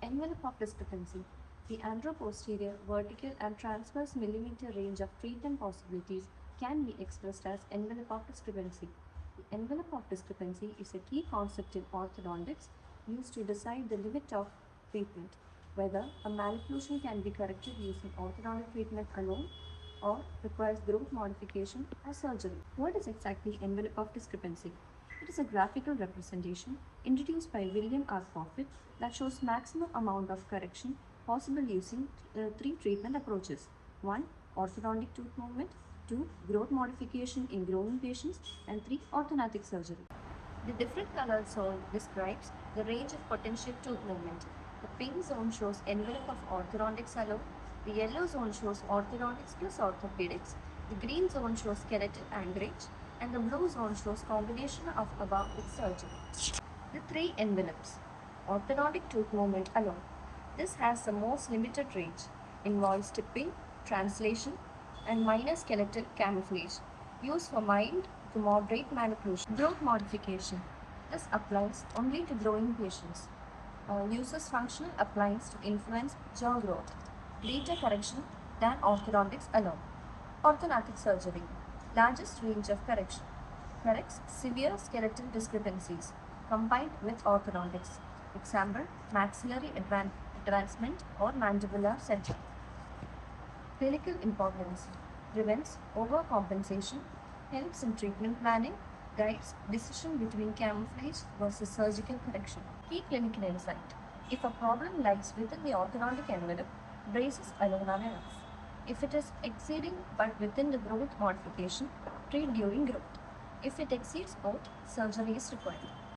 Envelope of discrepancy. The anteroposterior, vertical, and transverse millimeter range of treatment possibilities can be expressed as envelope of discrepancy. The envelope of discrepancy is a key concept in orthodontics used to decide the limit of treatment, whether a malocclusion can be corrected using orthodontic treatment alone or requires growth modification or surgery. What is exactly envelope of discrepancy? It is a graphical representation introduced by William R. Profit that shows maximum amount of correction possible using three treatment approaches. 1. Orthodontic tooth movement. 2. Growth modification in growing patients. And 3. Orthodontic surgery. The different color zone describes the range of potential tooth movement. The pink zone shows envelope of orthodontics alone. The yellow zone shows orthodontics plus orthopedics. The green zone shows skeletal anchorage. And the blue zone shows combination of above with surgery. The three envelopes. Orthodontic tooth movement alone. This has the most limited range, involves tipping, translation, and minor skeletal camouflage, used for mild to moderate malocclusion. Growth modification. This applies only to growing patients. Uses functional appliance to influence jaw growth. Greater correction than orthodontics alone. Orthodontic surgery. Largest range of correction. Corrects severe skeletal discrepancies combined with orthodontics. Example, maxillary advancement or mandibular center. Clinical importance. Prevents overcompensation, helps in treatment planning, guides decision between camouflage versus surgical correction. Key clinical insight. If a problem lies within the orthodontic envelope, braces alone are enough. If it is exceeding but within the growth modification, treat during growth. If it exceeds both, surgery is required.